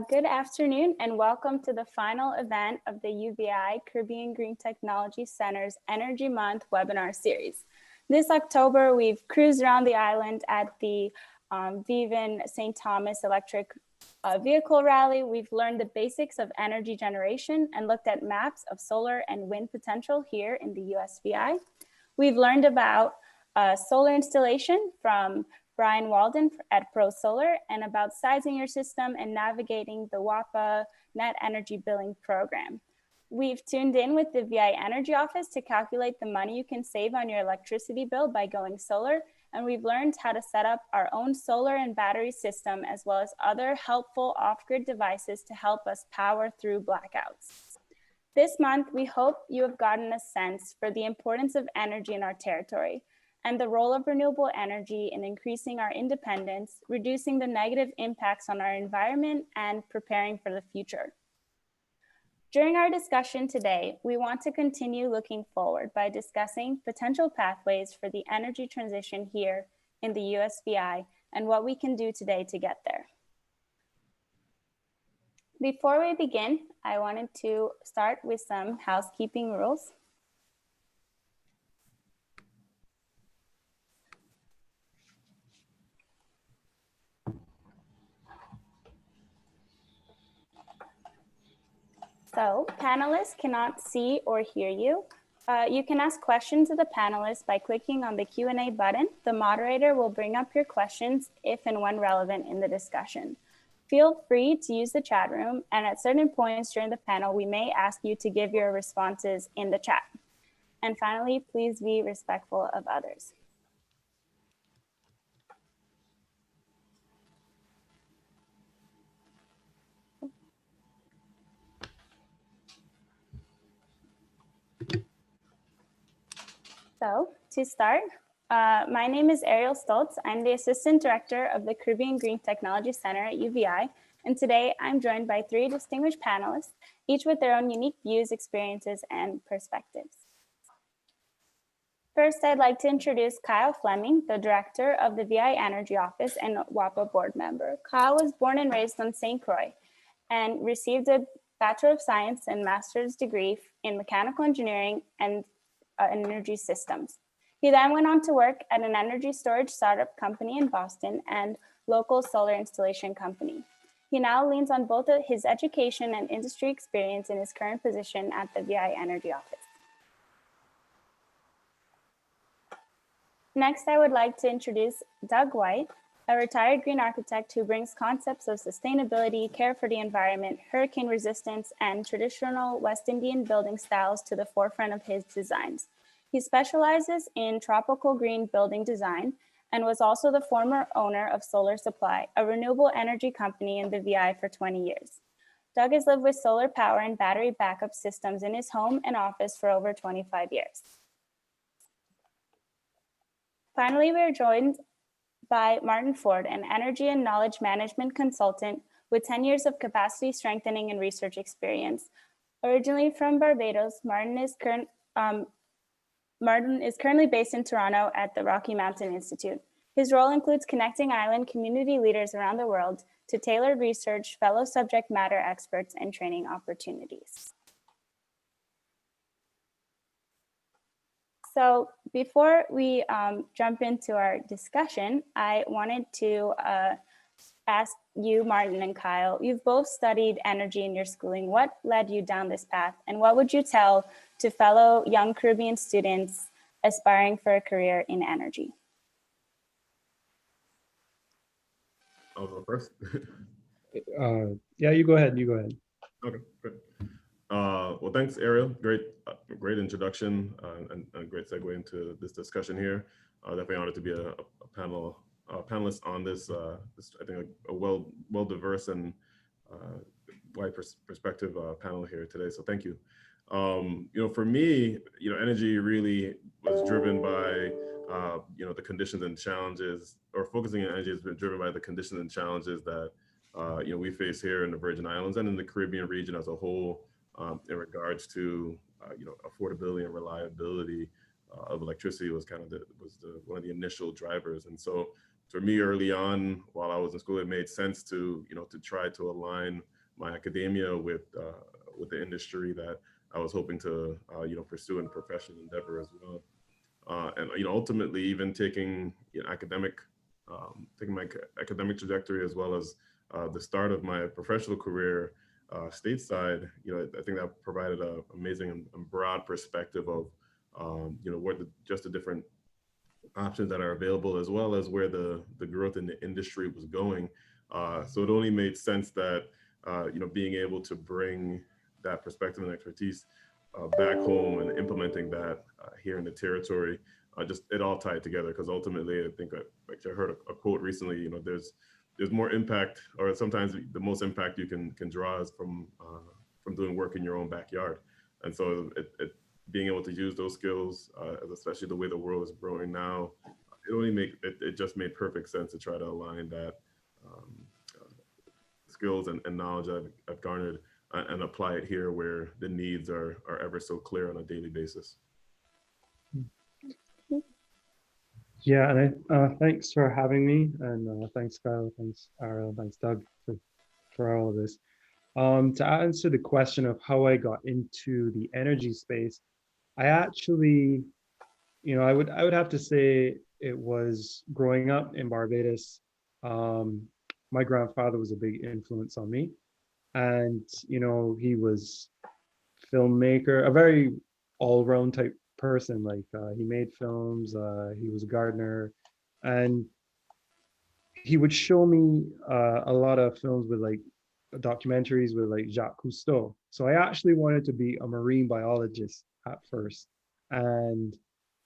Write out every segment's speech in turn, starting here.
Good afternoon and welcome to the final event of the UVI Caribbean Green Technology Center's Energy Month webinar series. This October, we've cruised around the island at the Vivan St. Thomas Electric Vehicle Rally. We've learned the basics of energy generation and looked at maps of solar and wind potential here in the USVI. We've learned about solar installation from Brian Walden at Pro Solar and about sizing your system and navigating the WAPA Net Energy Billing Program. We've tuned in with the VI Energy Office to calculate the money you can save on your electricity bill by going solar, and we've learned how to set up our own solar and battery system as well as other helpful off-grid devices to help us power through blackouts. This month, we hope you have gotten a sense for the importance of energy in our territory and the role of renewable energy in increasing our independence, reducing the negative impacts on our environment, and preparing for the future. During our discussion today, we want to continue looking forward by discussing potential pathways for the energy transition here in the USVI and what we can do today to get there. Before we begin, I wanted to start with some housekeeping rules. So panelists cannot see or hear you. You can ask questions of the panelists by clicking on the Q&A button. The moderator will bring up your questions if and when relevant in the discussion. Feel free to use the chat room, and at certain points during the panel, we may ask you to give your responses in the chat. And finally, please be respectful of others. So to start, my name is Ariel Stolz. I'm the Assistant Director of the Caribbean Green Technology Center at UVI. And today I'm joined by three distinguished panelists, each with their own unique views, experiences, and perspectives. First, I'd like to introduce Kyle Fleming, the Director of the VI Energy Office and WAPA board member. Kyle was born and raised on St. Croix and received a Bachelor of Science and Master's degree in Mechanical Engineering and Energy Systems. He then went on to work at an energy storage startup company in Boston and local solar installation company. He now leans on both his education and industry experience in his current position at the VI Energy Office. Next, I would like to introduce Doug White, a retired green architect who brings concepts of sustainability, care for the environment, hurricane resistance, and traditional West Indian building styles to the forefront of his designs. He specializes in tropical green building design and was also the former owner of Solar Supply, a renewable energy company in the VI for 20 years. Doug has lived with solar power and battery backup systems in his home and office for over 25 years. Finally, we are joined by Martyn Forde, an energy and knowledge management consultant with 10 years of capacity strengthening and research experience. Originally from Barbados, Martyn is currently based in Toronto at the Rocky Mountain Institute. His role includes connecting island community leaders around the world to tailored research, fellow subject matter experts, and training opportunities. So before we jump into our discussion, I wanted to ask you, Martyn and Kyle, you've both studied energy in your schooling. What led you down this path? And what would you tell to fellow young Caribbean students aspiring for a career in energy? I'll go first. Yeah, you go ahead. You go ahead. Okay, great. Well, thanks, Ariel. Great introduction and a great segue into this discussion here. Definitely honored to be a panelist on this. I think a well diverse and wide perspective panel here today. So thank you. For me, energy really was driven by the conditions and challenges, or focusing on energy has been driven by the conditions and challenges that we face here in the Virgin Islands and in the Caribbean region as a whole. In regards to affordability and reliability of electricity was one of the initial drivers. And so for me early on, while I was in school, it made sense to try to align my academia with the industry that I was hoping to pursue in professional endeavor as well. And ultimately, even taking taking my academic trajectory as well as the start of my professional career stateside, I think that provided an amazing and broad perspective of what just the different options that are available, as well as where the growth in the industry was going. So it only made sense that being able to bring that perspective and expertise back home and implementing that here in the territory, just it all tied together. Because ultimately, I think I heard a quote recently. There's more impact, or sometimes the most impact you can draw is from doing work in your own backyard. And so being able to use those skills, especially the way the world is growing now, it just made perfect sense to try to align that skills and knowledge that I've garnered and apply it here where the needs are ever so clear on a daily basis. Yeah, and thanks for having me, and thanks Kyle, thanks Ariel, thanks Doug for all of this. To answer the question of how I got into the energy space, I actually, I would have to say it was growing up in Barbados. My grandfather was a big influence on me, and he was filmmaker, a very all-round type person. Like he made films, he was a gardener, and he would show me a lot of films with like documentaries with like Jacques Cousteau. So I actually wanted to be a marine biologist at first,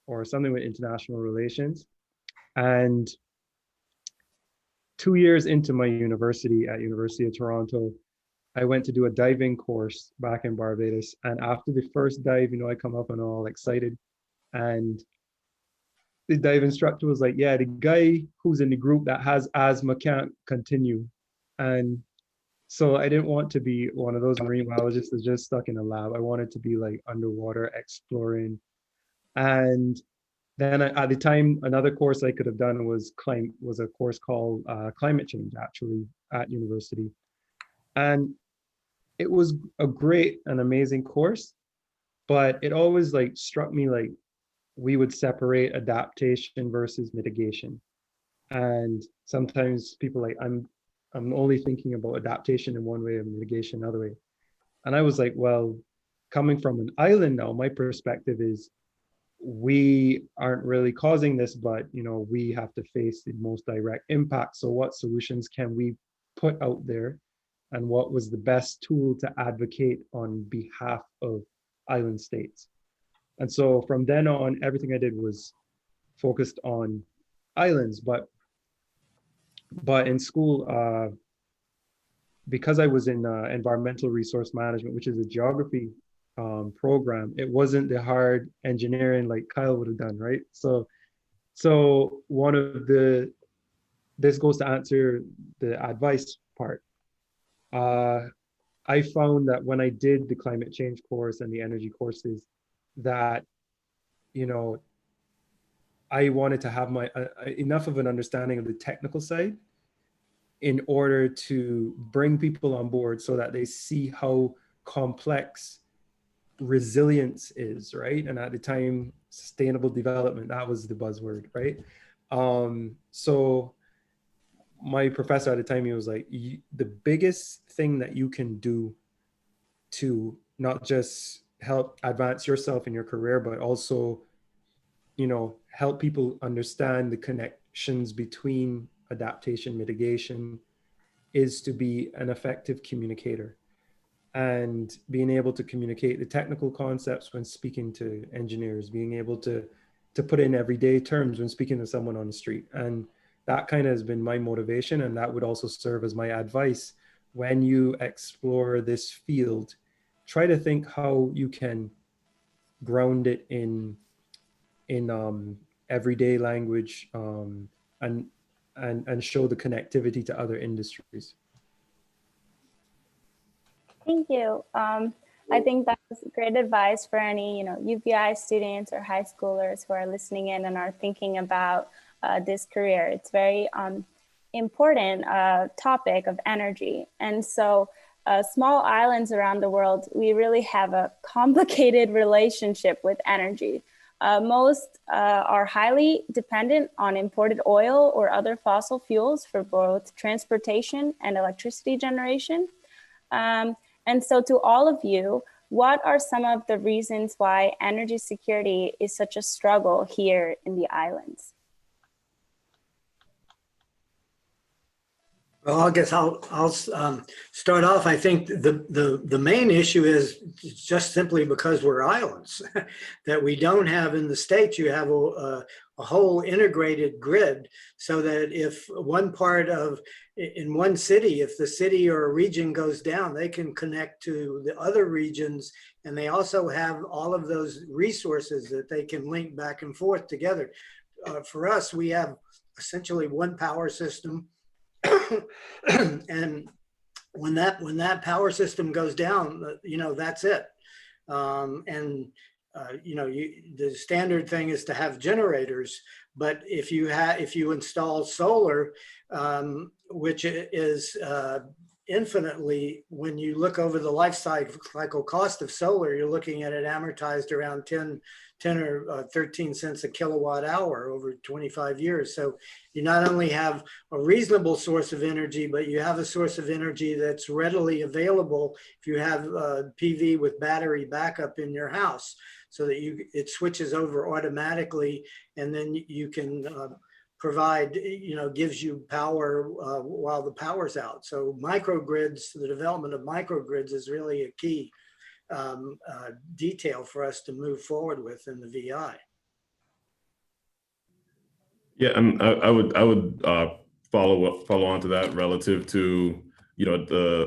or something with international relations. And 2 years into my university at University of Toronto, I went to do a diving course back in Barbados. And after the first dive, I come up and all excited. And the dive instructor was like, yeah, the guy who's in the group that has asthma can't continue. And so I didn't want to be one of those marine biologists that's just stuck in a lab. I wanted to be like underwater exploring. And then at the time, another course I could have done was a course called climate change, actually, at university. And it was a great and amazing course, but it always like struck me like we would separate adaptation versus mitigation. And sometimes people like, I'm only thinking about adaptation in one way and mitigation another way. And I was like, well, coming from an island now, my perspective is we aren't really causing this, but we have to face the most direct impact. So what solutions can we put out there? And what was the best tool to advocate on behalf of island states? And so from then on, everything I did was focused on islands. But in school, because I was in environmental resource management, which is a geography program, it wasn't the hard engineering like Kyle would have done, right? So this goes to answer the advice part. I found that when I did the climate change course and the energy courses, that I wanted to have my enough of an understanding of the technical side in order to bring people on board so that they see how complex resilience is, right? And at the time, sustainable development, that was the buzzword, right? So my professor at the time, he was like, the biggest thing that you can do to not just help advance yourself in your career, but also, help people understand the connections between adaptation, mitigation, is to be an effective communicator. And being able to communicate the technical concepts when speaking to engineers, being able to put in everyday terms when speaking to someone on the street. And that kind of has been my motivation. And that would also serve as my advice when you explore this field. Try to think how you can ground it in everyday language, and show the connectivity to other industries. Thank you. I think that's great advice for any, UBI students or high schoolers who are listening in and are thinking about this career. It's very important topic of energy. And so small islands around the world, we really have a complicated relationship with energy. Most are highly dependent on imported oil or other fossil fuels for both transportation and electricity generation. And so to all of you, what are some of the reasons why energy security is such a struggle here in the islands? Well, I guess I'll start off. I think the main issue is just simply because we're islands that we don't have in the States. You have a whole integrated grid, so that if one part of in one city, if the city or a region goes down, they can connect to the other regions, and they also have all of those resources that they can link back and forth together. For us, we have essentially one power system. And when that power system goes down, that's it. The standard thing is to have generators, but if you install solar, which is infinitely, when you look over the life cycle cost of solar, you're looking at it amortized around 10 or 13 cents a kilowatt hour over 25 years. So you not only have a reasonable source of energy, but you have a source of energy that's readily available if you have PV with battery backup in your house, so that it switches over automatically, and then you can provide, gives you power while the power's out. So microgrids, the development of microgrids is really a key detail for us to move forward with in the VI. Yeah, and I would follow on to that relative to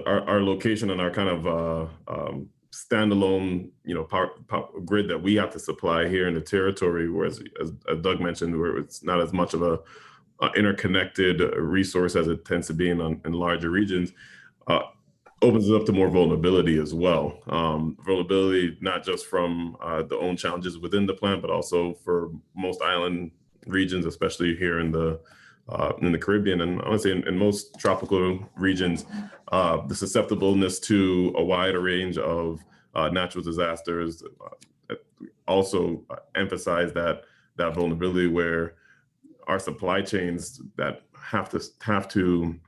our location and our kind of standalone power grid that we have to supply here in the territory, whereas as Doug mentioned, where it's not as much of a interconnected resource as it tends to be in larger regions. Opens it up to more vulnerability as well. Vulnerability not just from the own challenges within the plant, but also for most island regions, especially here in the Caribbean, and I would say in most tropical regions, the susceptibleness to a wider range of natural disasters also emphasize that vulnerability, where our supply chains that have to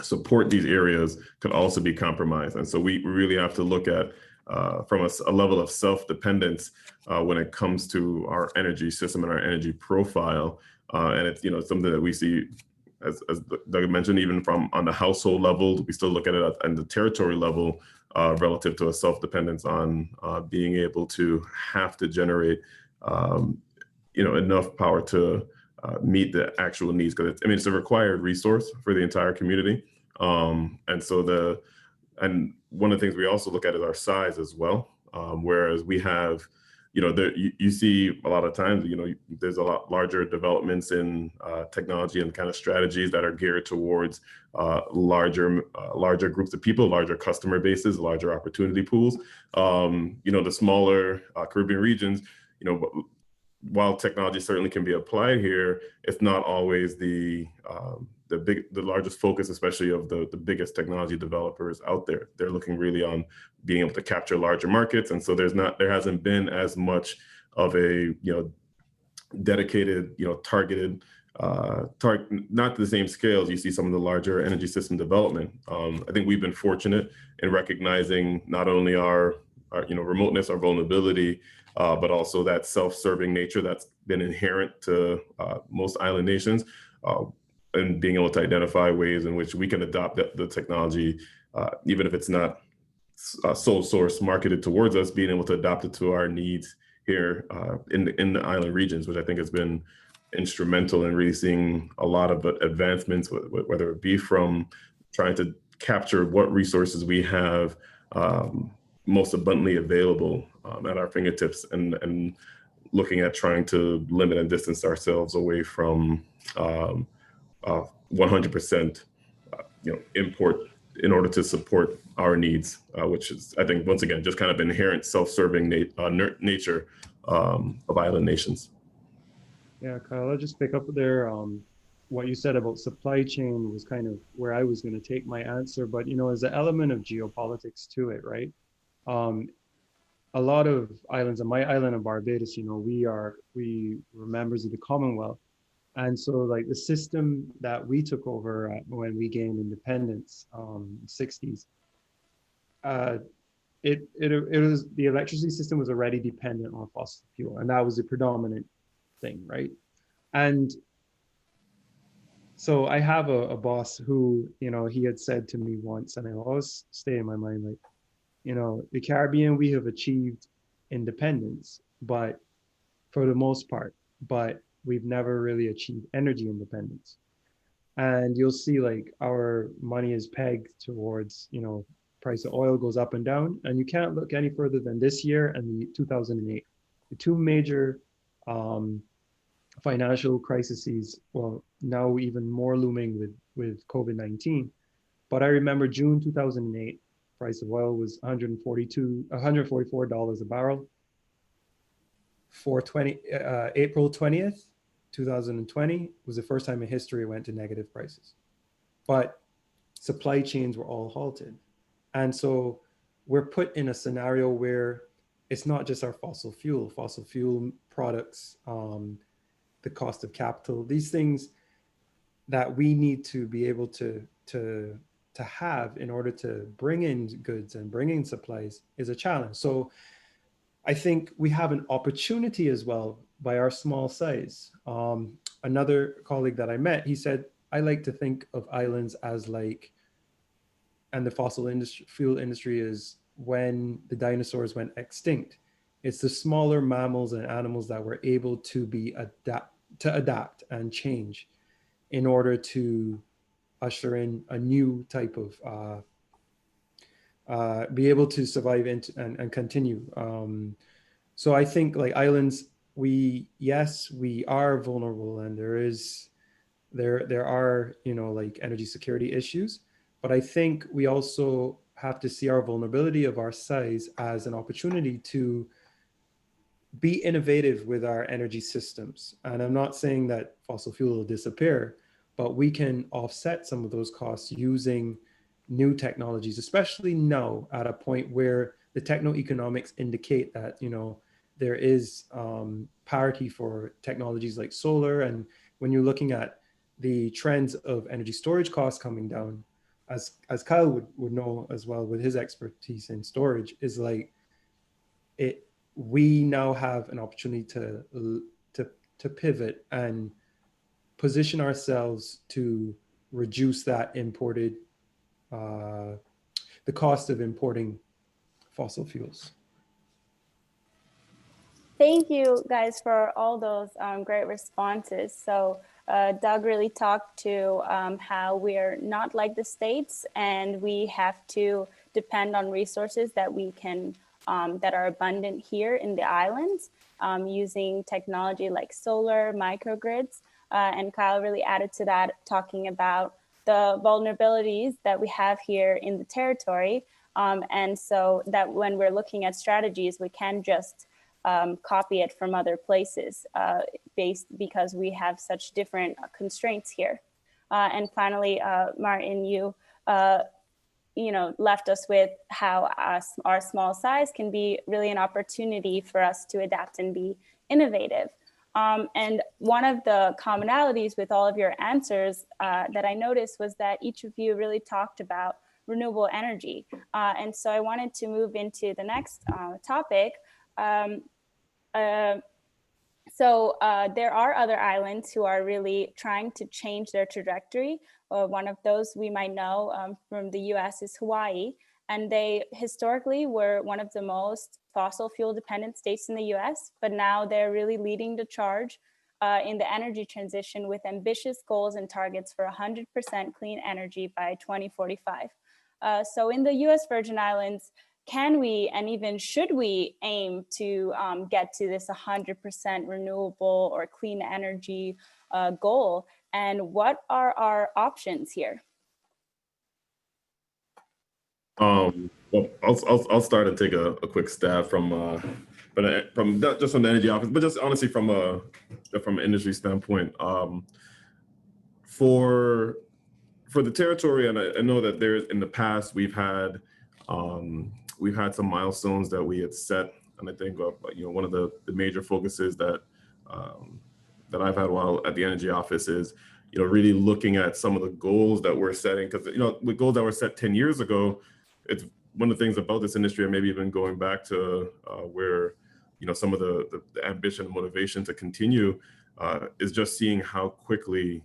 support these areas could also be compromised. And so we really have to look at from a level of self-dependence when it comes to our energy system and our energy profile. And it's something that we see, as Doug mentioned, even from on the household level, we still look at it at the territory level relative to a self-dependence on being able to have to generate enough power to meet the actual needs, because it's a required resource for the entire community. And so one of the things we also look at is our size as well. Whereas we have, you see a lot of times, there's a lot larger developments in technology and kind of strategies that are geared towards larger groups of people, larger customer bases, larger opportunity pools. The smaller Caribbean regions, while technology certainly can be applied here, it's not always the largest focus, especially of the biggest technology developers out there. They're looking really on being able to capture larger markets, and so there hasn't been as much of a dedicated targeted not to the same scale as you see some of the larger energy system development. I think we've been fortunate in recognizing not only our remoteness, our vulnerability, but also that self-serving nature that's been inherent to most island nations, and being able to identify ways in which we can adopt the technology, even if it's not sole source marketed towards us, being able to adopt it to our needs here in the island regions, which I think has been instrumental in really seeing a lot of advancements, whether it be from trying to capture what resources we have most abundantly available at our fingertips, and looking at trying to limit and distance ourselves away from 100% import in order to support our needs, which is, I think, once again, just kind of inherent self-serving nature of island nations. Yeah, Kyle, I'll just pick up there. what you said about supply chain was kind of where I was going to take my answer, but you know, there's an element of geopolitics to it, right? Um, a lot of islands, and my island of Barbados, you know, we were members of the Commonwealth. And so like the system that we took over when we gained independence, 60s, uh, it was, the electricity system was already dependent on fossil fuel, and that was the predominant thing, right? And so I have a boss who, you know, he had said to me once, and I always stay in my mind, like, you know, the Caribbean, we have achieved independence, but for the most part, but we've never really achieved energy independence. And you'll see like our money is pegged towards, you know, price of oil goes up and down, and you can't look any further than this year and the 2008, the two major financial crises, well, now even more looming with COVID-19. But I remember June 2008, price of oil was $144 a barrel. For April 20th, 2020 was the first time in history it went to negative prices. But supply chains were all halted. And so we're put in a scenario where it's not just our fossil fuel products, the cost of capital, these things that we need to be able to have in order to bring in goods and bring in supplies is a challenge. So I think we have an opportunity as well by our small size. Another colleague that I met, he said, I like to think of islands as like, and the fossil fuel industry is when the dinosaurs went extinct. It's the smaller mammals and animals that were able to adapt and change in order to usher in a new type of be able to survive and continue. So I think like islands, we are vulnerable, and there are, you know, like energy security issues, but I think we also have to see our vulnerability of our size as an opportunity to be innovative with our energy systems. And I'm not saying that fossil fuel will disappear, but we can offset some of those costs using new technologies, especially now at a point where the techno-economics indicate that, you know, there is parity for technologies like solar. And when you're looking at the trends of energy storage costs coming down, as Kyle would know as well with his expertise in storage, is like we now have an opportunity to pivot and position ourselves to reduce that imported, the cost of importing fossil fuels. Thank you guys for all those great responses. So Doug really talked to how we're not like the States, and we have to depend on resources that we can, that are abundant here in the islands, using technology like solar, microgrids. And Kyle really added to that, talking about the vulnerabilities that we have here in the territory. And so that when we're looking at strategies, we can just copy it from other places because we have such different constraints here. And finally, Martyn, you left us with how our small size can be really an opportunity for us to adapt and be innovative. And one of the commonalities with all of your answers that I noticed was that each of you really talked about renewable energy. And so I wanted to move into the next topic. So there are other islands who are really trying to change their trajectory. One of those we might know from the US is Hawaii. And they historically were one of the most fossil fuel dependent states in the US, but now they're really leading the charge in the energy transition with ambitious goals and targets for 100% clean energy by 2045. So in the US Virgin Islands, can we, and even should we, aim to get to this 100% renewable or clean energy goal? And what are our options here? Well, I'll start and take a quick stab from not just from the energy office, but just honestly from an industry standpoint. for the territory, and I know that there's in the past we've had some milestones that we had set, and I think one of the major focuses that I've had while at the energy office is really looking at some of the goals that we're setting, because with goals that were set 10 years ago, it's one of the things about this industry, and maybe even going back to where some of the ambition and motivation to continue is just seeing how quickly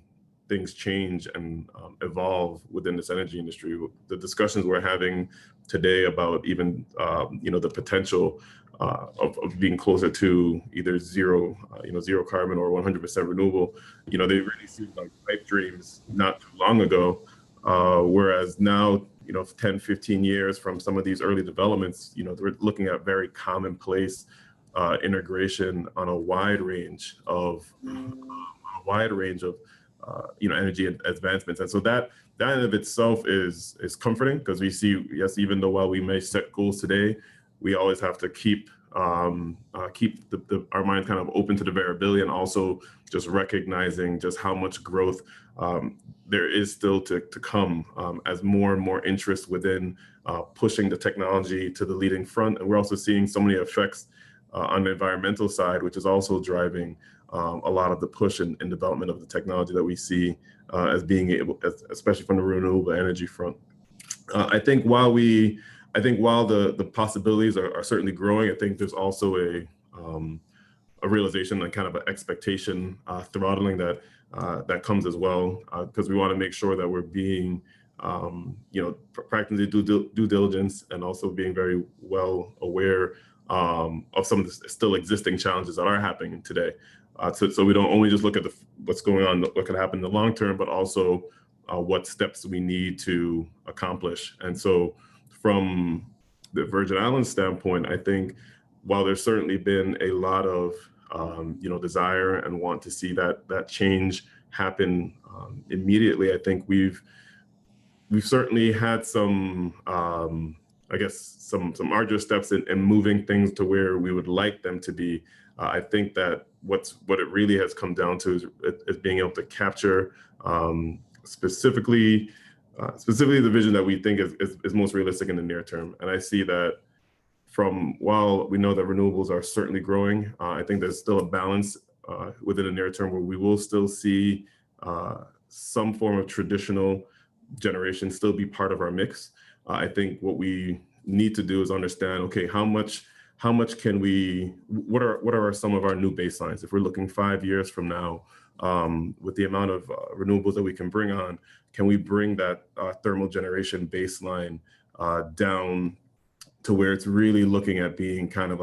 things change and evolve within this energy industry. The discussions we're having today about even the potential of being closer to either zero carbon or 100% renewable, they really seemed like pipe dreams not too long ago. Whereas now, 10, 15 years from some of these early developments, we're looking at very commonplace integration on a wide range of energy advancements. And so that in of itself is comforting, because we see, yes, even though while we may set goals today, we always have to keep our mind kind of open to the variability, and also just recognizing just how much growth there is still to come as more and more interest within pushing the technology to the leading front. And we're also seeing so many effects on the environmental side, which is also driving a lot of the push and development of the technology that we see as being able, especially from the renewable energy front. I think while the possibilities are certainly growing, I think there's also a realization and kind of an expectation throttling that comes as well, because we want to make sure that we're being practicing due diligence, and also being very well aware of some of the still existing challenges that are happening today. So we don't only just look at what's going on, what could happen in the long term, but also what steps we need to accomplish. And so from the Virgin Islands standpoint, I think while there's certainly been a lot of desire and want to see that change happen immediately, I think we've certainly had some some arduous steps in moving things to where we would like them to be. I think that what it really has come down to is being able to capture specifically the vision that we think is most realistic in the near term. And I see that while we know that renewables are certainly growing, I think there's still a balance within the near term where we will still see some form of traditional generation still be part of our mix. I think what we need to do is understand, okay, how much can we, what are some of our new baselines? If we're looking 5 years from now, with the amount of renewables that we can bring on, can we bring that thermal generation baseline down to where it's really looking at being kind of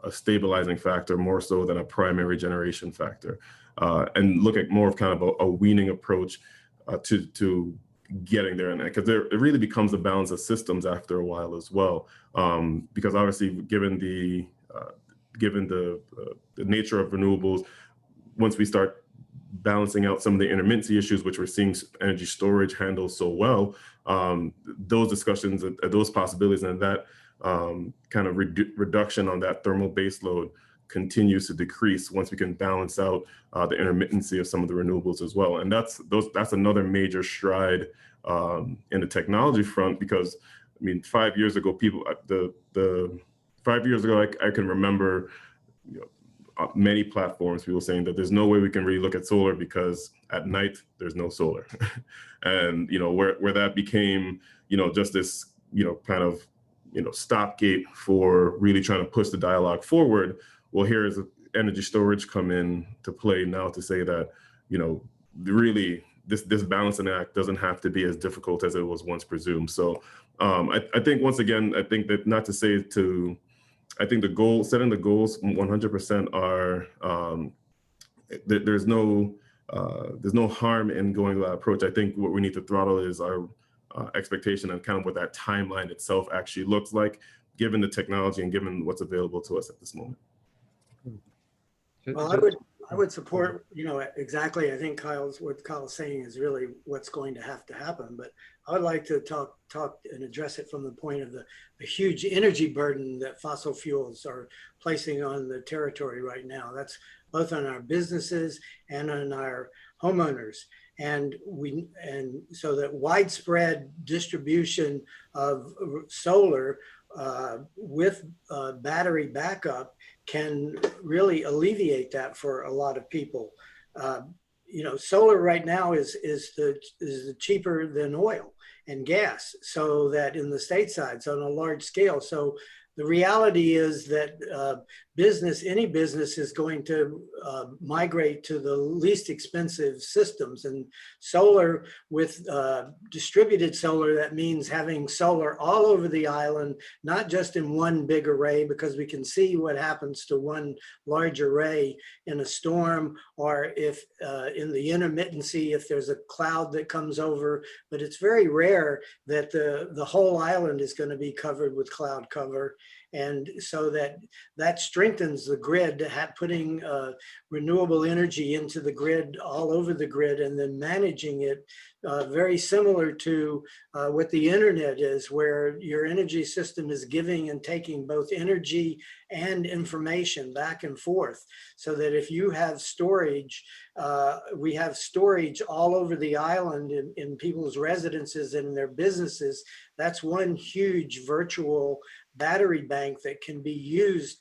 a stabilizing factor more so than a primary generation factor, and look at more of kind of a weaning approach to getting there, and because it really becomes a balance of systems after a while as well, because obviously given the nature of renewables, once we start balancing out some of the intermittency issues, which we're seeing energy storage handle so well, those discussions, those possibilities, and that kind of reduction on that thermal baseload continues to decrease once we can balance out the intermittency of some of the renewables as well. And that's another major stride in the technology front, because I mean, 5 years ago, I can remember many platforms, people saying that there's no way we can really look at solar because at night there's no solar. And where that became just this kind of stopgate for really trying to push the dialogue forward. Well, here's energy storage come in to play now to say that really this balancing act doesn't have to be as difficult as it was once presumed. So I think once again, I think that not to say to, I think setting the goals 100% are there's no harm in going to that approach. I think what we need to throttle is our expectation and kind of what that timeline itself actually looks like, given the technology and given what's available to us at this moment. Well, I would support, exactly. I think what Kyle's saying is really what's going to happen. But I would like to talk and address it from the point of the huge energy burden that fossil fuels are placing on the territory right now. That's both on our businesses and on our homeowners. and so that widespread distribution of solar with battery backup can really alleviate that for a lot of people. You know, solar right now is cheaper than oil and gas, so that in the stateside, so on a large scale. So the reality is that any business is going to migrate to the least expensive systems, and solar with distributed solar, that means having solar all over the island, not just in one big array, because we can see what happens to one large array in a storm, or if in the intermittency, if there's a cloud that comes over. But it's very rare that the whole island is going to be covered with cloud cover. And so that strengthens the grid, putting renewable energy into the grid, all over the grid, and then managing it, very similar to what the internet is, where your energy system is giving and taking both energy and information back and forth. So that if you have storage, we have storage all over the island in people's residences and in their businesses. That's one huge virtual battery bank that can be used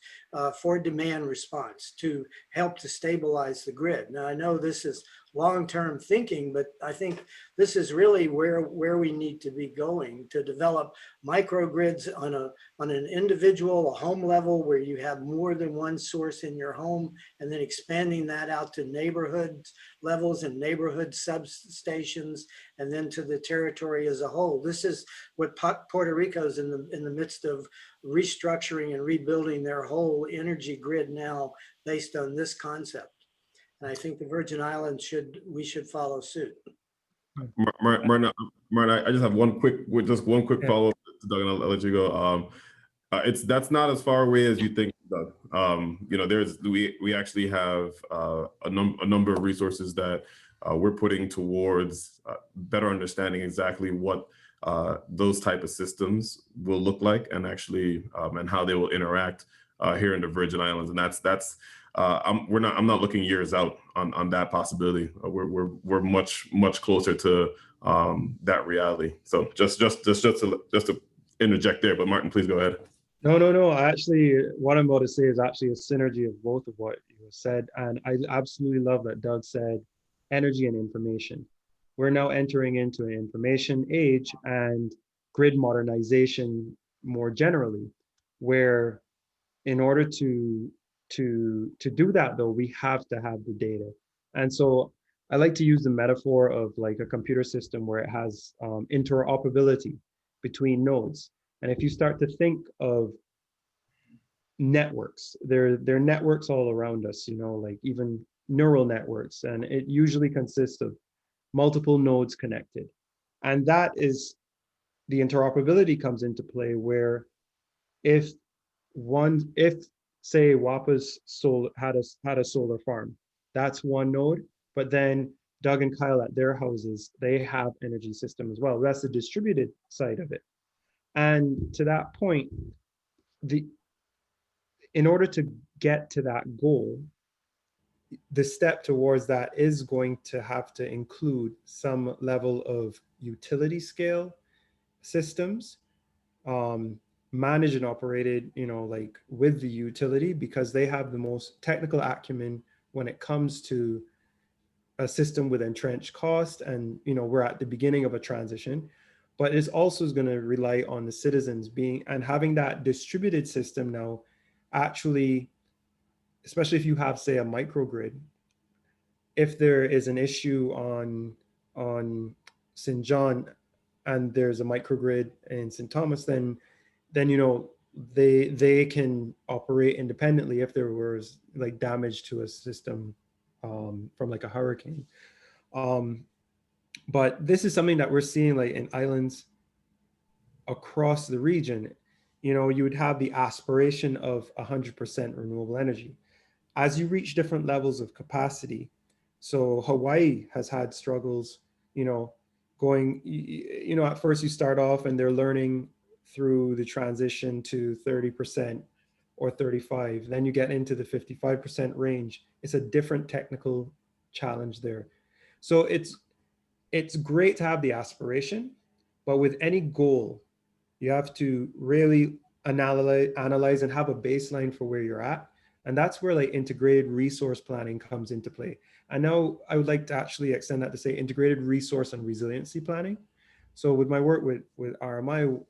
for demand response to help to stabilize the grid. Now, I know this is long-term thinking, but I think this is really where we need to be going, to develop microgrids on an individual, a home level, where you have more than one source in your home, and then expanding that out to neighborhood levels and neighborhood substations, and then to the territory as a whole. This is what Puerto Rico is in the midst of restructuring and rebuilding their whole energy grid now based on this concept. And I think the Virgin Islands we should follow suit. Martyn, I just have one quick follow-up to Doug, and I'll let you go. That's not as far away as you think, Doug. You know, we actually have a number of resources that we're putting towards better understanding exactly what those type of systems will look like, and actually and how they will interact here in the Virgin Islands. And I'm not looking years out on that possibility. We're much closer to that reality. So just to interject there, but Martyn, please go ahead. No. Actually, what I'm about to say is actually a synergy of both of what you said. And I absolutely love that Doug said energy and information. We're now entering into an information age and grid modernization more generally, where in order to do that, though, we have to have the data. And so I like to use the metaphor of like a computer system where it has interoperability between nodes. And if you start to think of networks, there are networks all around us, you know, like even neural networks, and it usually consists of multiple nodes connected. And that is, the interoperability comes into play, where if say Wapa's had a solar farm, that's one node, but then Doug and Kyle at their houses, they have energy system as well. That's the distributed side of it. And to that point, in order to get to that goal, the step towards that is going to have to include some level of utility scale systems, managed and operated, you know, like with the utility, because they have the most technical acumen when it comes to a system with entrenched cost. And, you know, we're at the beginning of a transition, but it's also going to rely on the citizens and having that distributed system now, actually, especially if you have, say, a microgrid, if there is an issue on St. John and there's a microgrid in St. Thomas, then you know, they can operate independently if there was like damage to a system from like a hurricane. But this is something that we're seeing like in islands across the region. You know, you would have the aspiration of 100% renewable energy. As you reach different levels of capacity, so Hawaii has had struggles, you know, going, you know, at first you start off and they're learning through the transition to 30% or 35, then you get into the 55% range. It's a different technical challenge there. So it's great to have the aspiration, but with any goal, you have to really analyze and have a baseline for where you're at. And that's where like integrated resource planning comes into play. And now I would like to actually extend that to say integrated resource and resiliency planning. So with my work with RMI,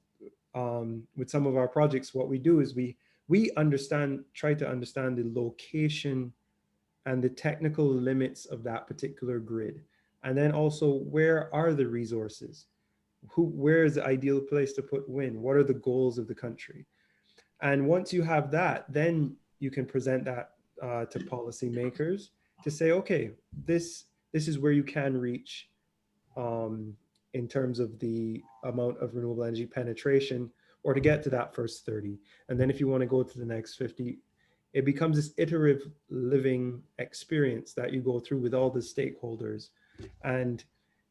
with some of our projects, what we do is we try to understand the location and the technical limits of that particular grid. And then also, where are the resources? Where is the ideal place to put wind? What are the goals of the country? And once you have that, then you can present that to policymakers to say, okay, this is where you can reach in terms of the amount of renewable energy penetration, or to get to that first 30. And then if you want to go to the next 50, it becomes this iterative living experience that you go through with all the stakeholders. And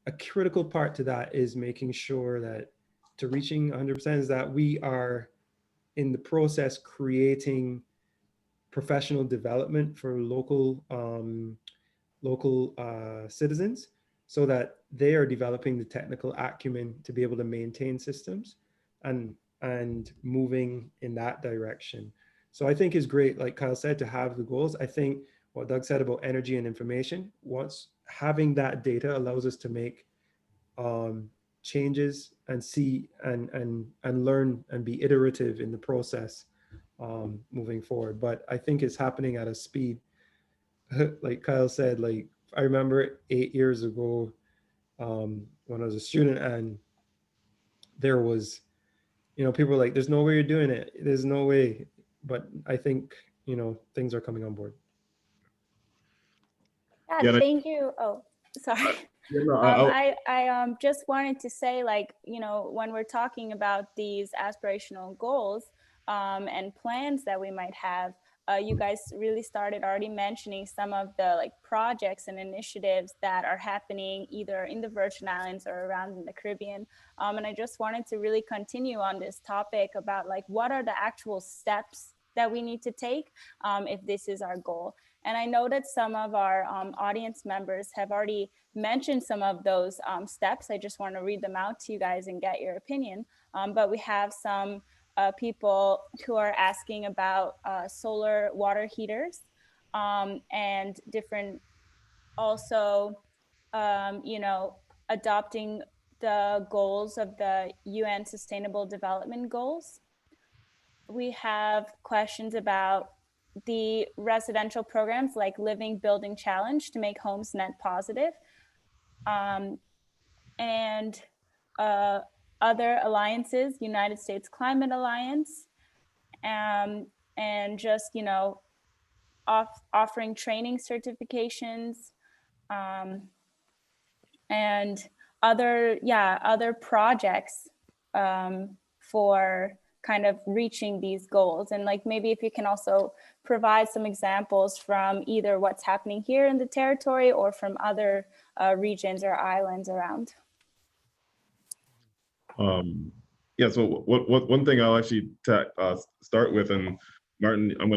a critical part to that is making sure that to reaching 100% is that we are in the process creating professional development for local citizens, so that they are developing the technical acumen to be able to maintain systems and moving in that direction. So I think it's great, like Kyle said, to have the goals. I think what Doug said about energy and information, once having that data allows us to make changes and see and learn and be iterative in the process moving forward. But I think it's happening at a speed, like Kyle said, like I remember 8 years ago when I was a student, and there was, people were like, there's no way you're doing it. There's no way. But I think, things are coming on board. Yeah, thank you. Oh, sorry. Yeah, no, I just wanted to say, like, when we're talking about these aspirational goals and plans that we might have, you guys really started already mentioning some of the like projects and initiatives that are happening either in the Virgin Islands or around in the Caribbean. And I just wanted to really continue on this topic about like, what are the actual steps that we need to take if this is our goal. And I know that some of our audience members have already mentioned some of those steps. I just want to read them out to you guys and get your opinion. But we have some people who are asking about solar water heaters and different, also, adopting the goals of the UN Sustainable Development Goals. We have questions about the residential programs like Living Building Challenge to make homes net positive, and other alliances, United States Climate Alliance, and just, offering training certifications, and other projects for kind of reaching these goals. And like, maybe if you can also provide some examples from either what's happening here in the territory or from other regions or islands around. Yeah, so one thing I'll actually start with, and Martyn, I'm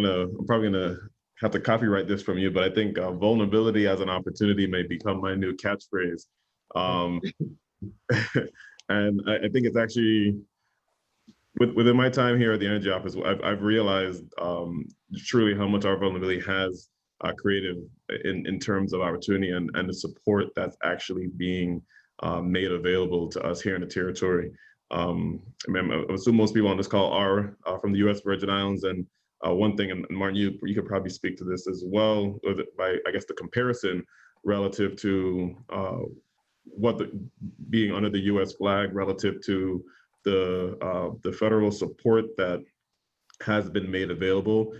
probably gonna have to copyright this from you, but I think vulnerability as an opportunity may become my new catchphrase. And I think it's actually, within my time here at the Energy Office, I've realized truly how much our vulnerability has created in terms of opportunity and the support that's actually being made available to us here in the territory. I assume most people on this call are from the U.S. Virgin Islands, and one thing, and Martyn, you could probably speak to this as well, by I guess the comparison relative to being under the U.S. flag relative to the federal support that has been made available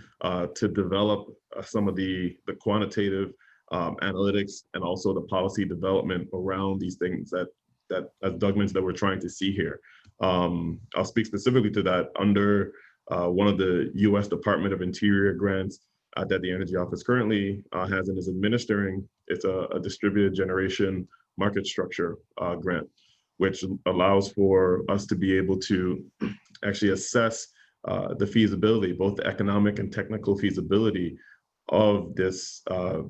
to develop some of the quantitative analytics and also the policy development around these things that as Doug mentioned, that we're trying to see here. I'll speak specifically to that under one of the U.S. Department of Interior grants that the Energy Office currently has and is administering. It's a distributed generation market structure grant, which allows for us to be able to actually assess the feasibility, both the economic and technical feasibility of this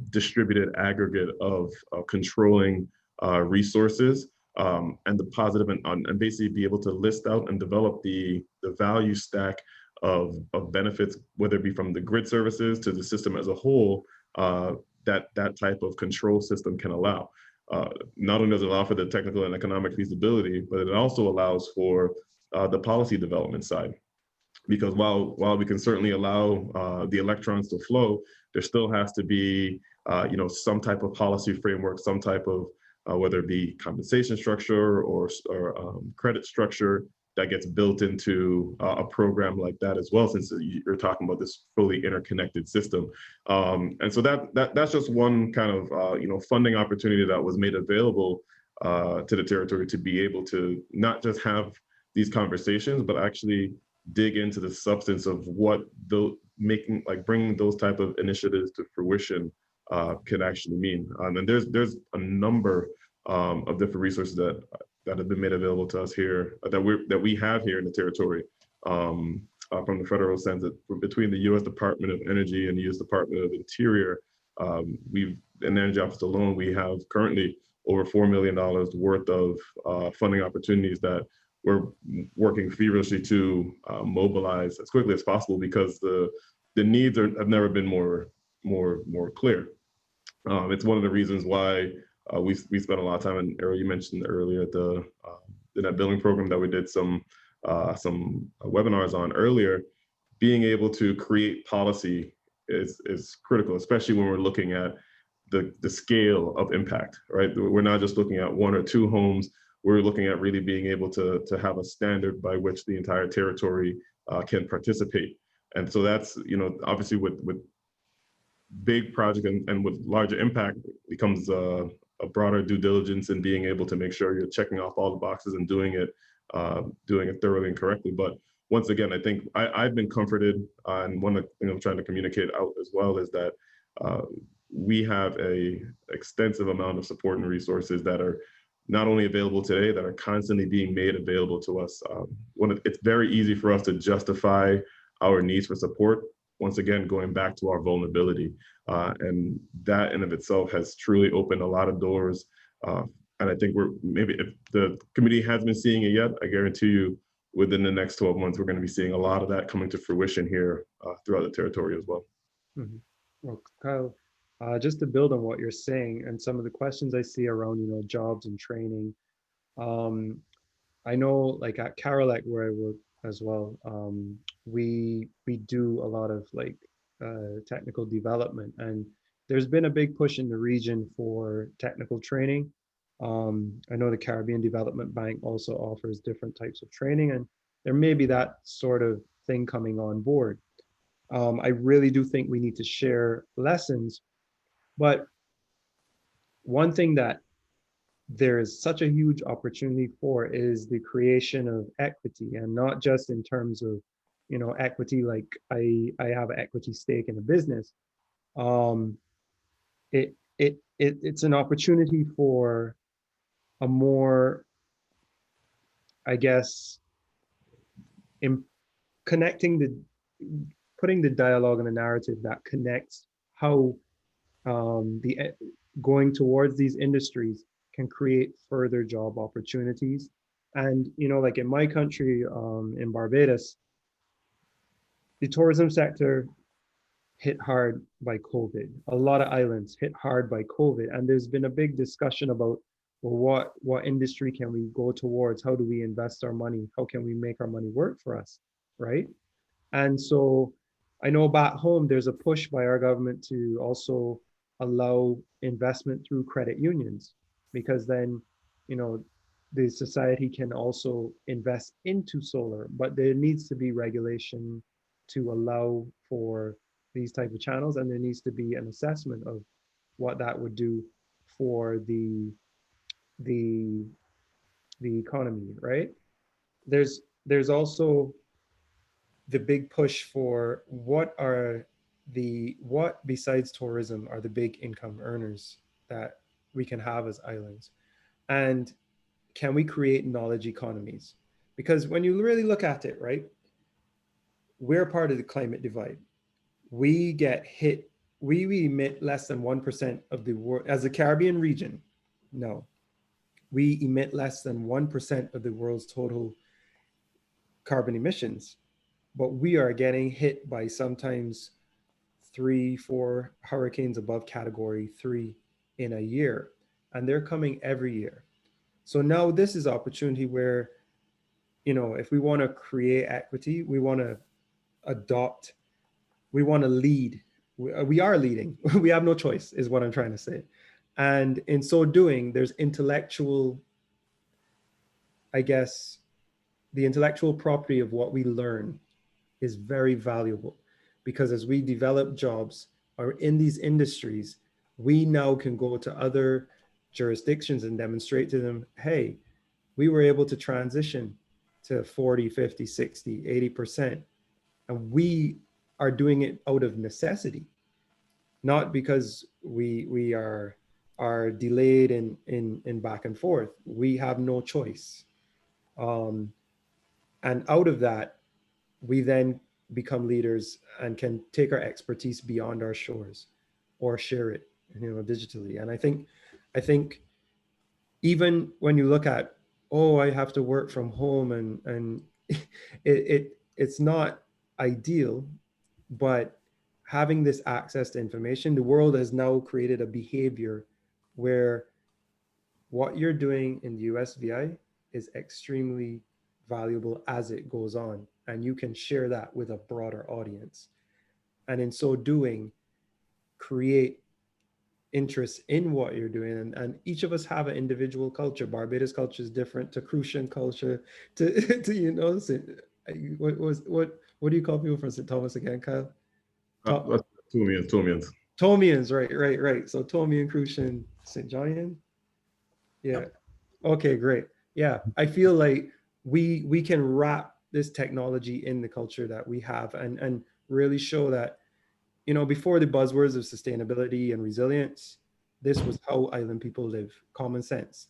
distributed aggregate of controlling resources, and the positive, and basically be able to list out and develop the value stack of benefits, whether it be from the grid services to the system as a whole, that type of control system can allow. Not only does it allow for the technical and economic feasibility, but it also allows for the policy development side. Because while we can certainly allow the electrons to flow, there still has to be some type of policy framework, some type of whether it be compensation structure or credit structure that gets built into a program like that as well, since you're talking about this fully interconnected system. And so that's just one kind of funding opportunity that was made available to the territory to be able to not just have these conversations, but actually dig into the substance of what bringing those type of initiatives to fruition can actually mean. And there's a number of different resources that have been made available to us here that we have here in the territory, from the federal sense, that between the U.S. Department of Energy and the U.S. Department of Interior, in the Energy Office alone, we have currently over $4 million worth of funding opportunities that we're working feverishly to mobilize as quickly as possible, because the needs have never been more clear. It's one of the reasons why we spent a lot of time, and Ariel, you mentioned earlier the net billing program that we did some webinars on earlier. Being able to create policy is critical, especially when we're looking at the scale of impact, right? We're not just looking at one or two homes. We're looking at really being able to have a standard by which the entire territory can participate. And so that's, obviously with big project and with larger impact becomes a broader due diligence and being able to make sure you're checking off all the boxes and doing it thoroughly and correctly. But once again, I think I've been comforted, and one of the trying to communicate out as well is that we have a extensive amount of support and resources that are not only available today, that are constantly being made available to us. It's very easy for us to justify our needs for support, once again, going back to our vulnerability. And that in of itself has truly opened a lot of doors. And I think maybe if the committee hasn't been seeing it yet, I guarantee you within the next 12 months, we're going to be seeing a lot of that coming to fruition here throughout the territory as well. Mm-hmm. Well, Kyle, just to build on what you're saying and some of the questions I see around, jobs and training. I know, like at Carolec, where I work as well, we do a lot of technical development, and there's been a big push in the region for technical training. I know the Caribbean Development Bank also offers different types of training, and there may be that sort of thing coming on board. I really do think we need to share lessons, but one thing that there is such a huge opportunity for is the creation of equity, and not just in terms of, equity, like I have an equity stake in a business. It's an opportunity for a more, I guess, in putting the dialogue and the narrative that connects how going towards these industries can create further job opportunities. And, like in my country, in Barbados, the tourism sector hit hard by COVID. A lot of islands hit hard by COVID. And there's been a big discussion about, well, what industry can we go towards? How do we invest our money? How can we make our money work for us, right? And so I know back home, there's a push by our government to also allow investment through credit unions, because then, the society can also invest into solar, but there needs to be regulation to allow for these type of channels, and there needs to be an assessment of what that would do for the economy, right? There's also the big push for what besides tourism are the big income earners that we can have as islands, and can we create knowledge economies? Because when you really look at it, right, we're part of the climate divide. We get hit, we emit less than 1% of the world as a Caribbean region. No, we emit less than 1% of the world's total carbon emissions, but we are getting hit by sometimes 3, 4 hurricanes above category 3 in a year, and they're coming every year. So now this is opportunity where, if we want to create equity, we want to adopt, we want to lead. We are leading. We have no choice, is what I'm trying to say. And in so doing, there's intellectual, I guess, the intellectual property of what we learn is very valuable, because as we develop jobs or in these industries, we now can go to other jurisdictions and demonstrate to them, hey, we were able to transition to 40, 50, 60, 80%. And we are doing it out of necessity, not because we are delayed in back and forth. We have no choice. And out of that, we then become leaders and can take our expertise beyond our shores or share it, digitally. And I think even when you look at, oh, I have to work from home and it's not ideal, but having this access to information, the world has now created a behavior where what you're doing in the USVI is extremely valuable as it goes on, and you can share that with a broader audience. And in so doing, create interest in what you're doing. And each of us have an individual culture. Barbados culture is different to Crucian culture, to what do you call people from St. Thomas again, Kyle? Tomians. Tomians, right. So Tomian, Crucian, St. Johnian. Yeah. Yep. Okay, great. Yeah, I feel like we can wrap this technology in the culture that we have and really show that, before the buzzwords of sustainability and resilience, this was how island people live. Common sense.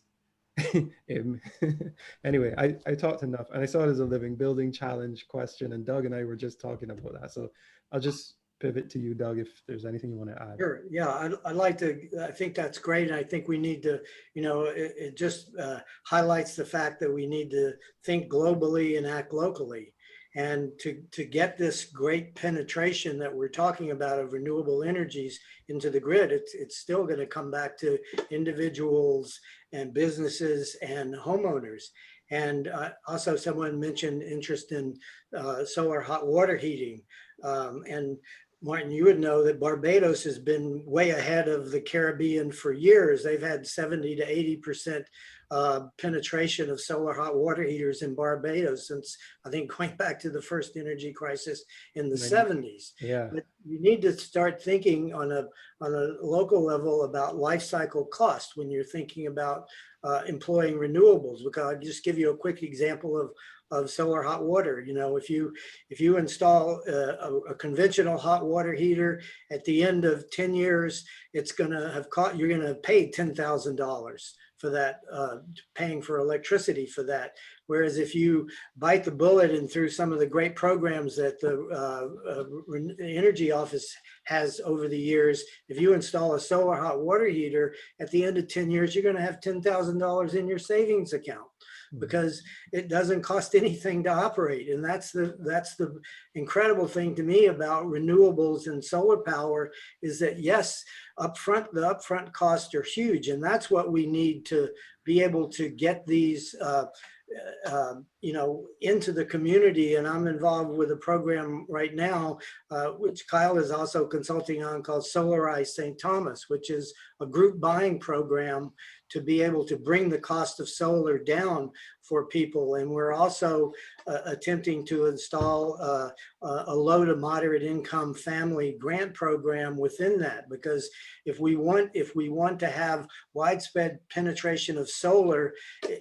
Anyway, I talked enough, and I saw it as a living building challenge question, and Doug and I were just talking about that. So I'll just pivot to you, Doug, if there's anything you want to add. Sure. Yeah, I think that's great. And I think we need to, it just highlights the fact that we need to think globally and act locally. And to get this great penetration that we're talking about of renewable energies into the grid, it's still going to come back to individuals and businesses and homeowners. And also someone mentioned interest in solar hot water heating. And Martyn, you would know that Barbados has been way ahead of the Caribbean for years. They've had 70 to 80% penetration of solar hot water heaters in Barbados since, I think, going back to the first energy crisis in the 70s. Yeah. But you need to start thinking on a local level about life cycle cost when you're thinking about employing renewables. Because I'll just give you a quick example of solar hot water. If you install a conventional hot water heater, at the end of 10 years, it's going to have you're going to have paid $10,000 for that, paying for electricity for that. Whereas if you bite the bullet and through some of the great programs that the Energy Office has over the years, if you install a solar hot water heater, at the end of 10 years, you're going to have $10,000 in your savings account, because it doesn't cost anything to operate. And that's the incredible thing to me about renewables and solar power, is that yes, the upfront costs are huge. And that's what we need to be able to get these into the community. And I'm involved with a program right now, which Kyle is also consulting on, called Solarize St. Thomas, which is a group buying program to be able to bring the cost of solar down for people. And we're also attempting to install a low to moderate income family grant program within that, because if we want to have widespread penetration of solar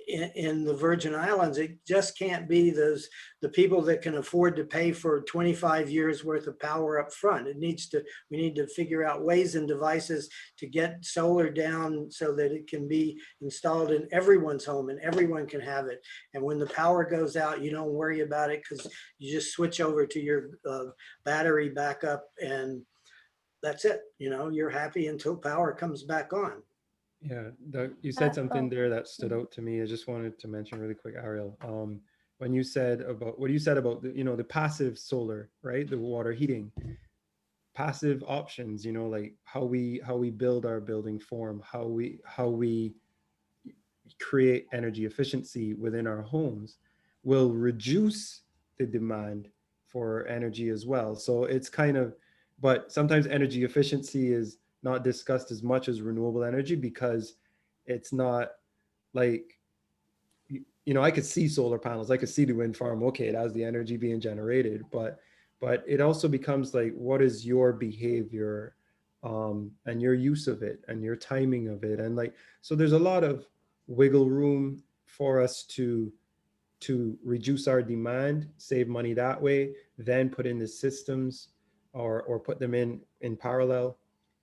in the Virgin Islands, it just can't be the people that can afford to pay for 25 years worth of power up front. We need to figure out ways and devices to get solar down so that it can be installed in everyone's home and everyone can have it. And when the power goes out, you don't worry about it, because you just switch over to your battery backup, and that's it. You're happy until power comes back on. Yeah, you said something Oh, there that stood out to me. I just wanted to mention really quick, Ariel. When you said about what you said about the passive solar, right? The water heating, passive options, like how we build our building form, how we create energy efficiency within our homes will reduce the demand for energy as well. So it's kind of, but sometimes energy efficiency is not discussed as much as renewable energy because it's not like, I could see solar panels, I could see the wind farm, okay, it has the energy being generated, but it also becomes like, what is your behavior, and your use of it and your timing of it, and like, so there's a lot of wiggle room for us to reduce our demand, save money that way, then put in the systems, or put them in parallel.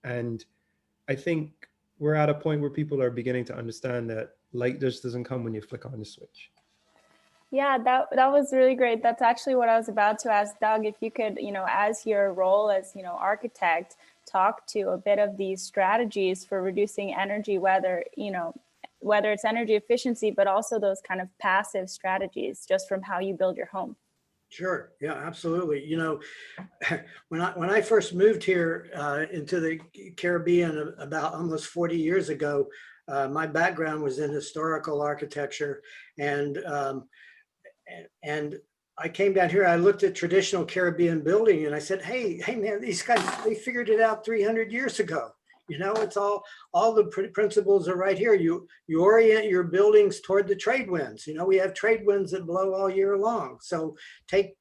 And I think we're at a point where people are beginning to understand that light just doesn't come when you flick on the switch. yeah, that was really great. That's actually what I was about to ask Doug, if you could, as your role as, architect, talk to a bit of these strategies for reducing energy, whether it's energy efficiency, but also those kind of passive strategies just from how you build your home. Sure. Yeah, absolutely. When I first moved here into the Caribbean about almost 40 years ago, my background was in historical architecture, and I came down here. I looked at traditional Caribbean building, and I said, "Hey, man, these guys, they figured it out 300 years ago. It's all the principles are right here. You orient your buildings toward the trade winds. We have trade winds that blow all year long. So take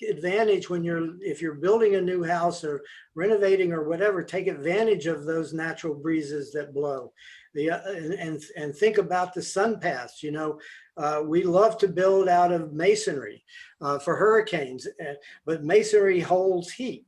advantage if you're building a new house or renovating or whatever, take advantage of those natural breezes that blow. And think about the sun paths. We love to build out of masonry for hurricanes, but masonry holds heat.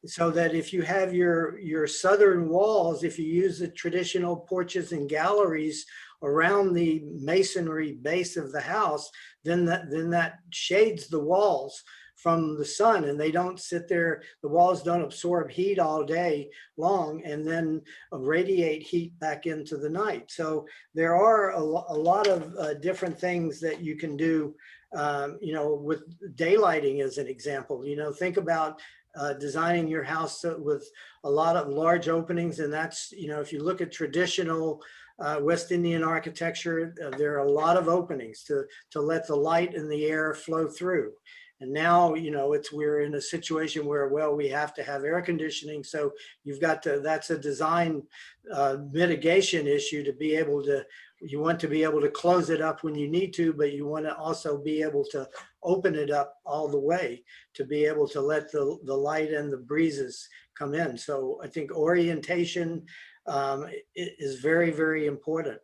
So that if you have your southern walls, if you use the traditional porches and galleries around the masonry base of the house, then that shades the walls from the sun, and they don't sit there, the walls don't absorb heat all day long and then radiate heat back into the night. So there are a lot of different things that you can do, with daylighting as an example. Think about designing your house with a lot of large openings. And that's, if you look at traditional West Indian architecture, there are a lot of openings to let the light and the air flow through. And now, we're in a situation where, we have to have air conditioning. So that's a design mitigation issue to be able to, you want to be able to close it up when you need to, but you want to also be able to open it up all the way to be able to let the light and the breezes come in. So I think orientation is very, very important.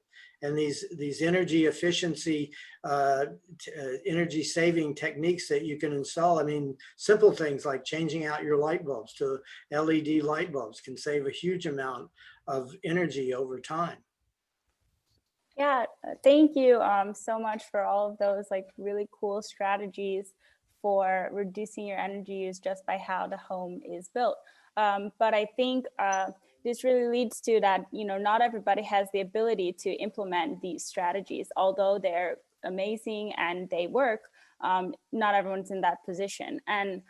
And these energy efficiency, energy saving techniques that you can install. Simple things like changing out your light bulbs to LED light bulbs can save a huge amount of energy over time. Yeah, thank you so much for all of those really cool strategies for reducing your energy use just by how the home is built. But I think this really leads to that, not everybody has the ability to implement these strategies, although they're amazing and they work. Not everyone's in that position. And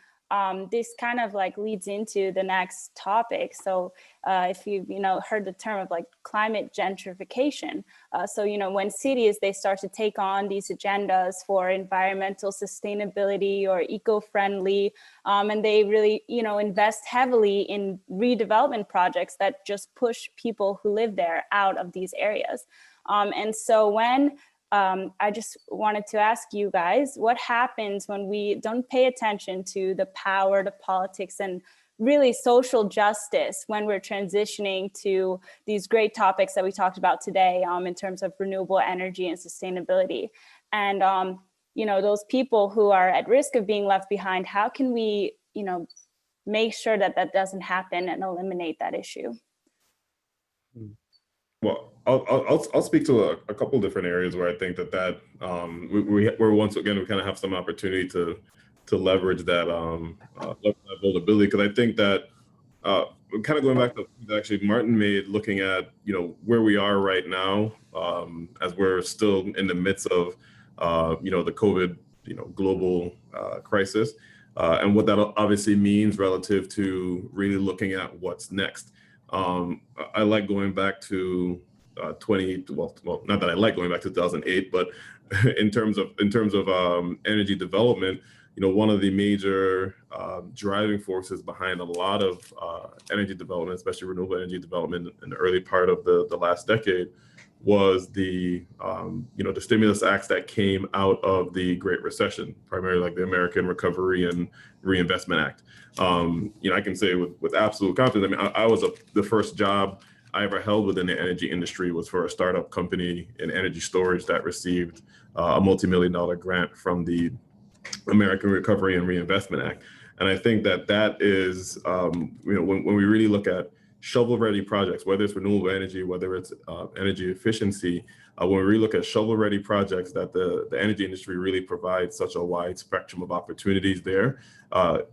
this kind of leads into the next topic. So if you've heard the term of climate gentrification, so when cities, they start to take on these agendas for environmental sustainability or eco-friendly, and they really invest heavily in redevelopment projects that just push people who live there out of these areas. And so when I just wanted to ask you guys, what happens when we don't pay attention to the power, the politics, and really social justice when we're transitioning to these great topics that we talked about today in terms of renewable energy and sustainability? And, those people who are at risk of being left behind, how can we, make sure that that doesn't happen and eliminate that issue? Well, I'll speak to a couple different areas where I think that we're once again, we kind of have some opportunity to leverage that vulnerability, because I think that kind of going back to actually Martyn made, looking at, where we are right now, as we're still in the midst of, the COVID, global crisis, and what that obviously means relative to really looking at what's next. I like going back to 20, well, not that I like going back to 2008, but in terms of energy development, one of the major driving forces behind a lot of energy development, especially renewable energy development in the early part of the last decade, was the the stimulus acts that came out of the Great Recession, primarily like the American Recovery and Reinvestment Act. I can say with absolute confidence, I mean, I was the first job I ever held within the energy industry was for a startup company in energy storage that received a multi-million-dollar grant from the American Recovery and Reinvestment Act. And I think that is, when we really look at shovel-ready projects, whether it's renewable energy, whether it's energy efficiency, when we really look at shovel-ready projects, that the energy industry really provides such a wide spectrum of opportunities there.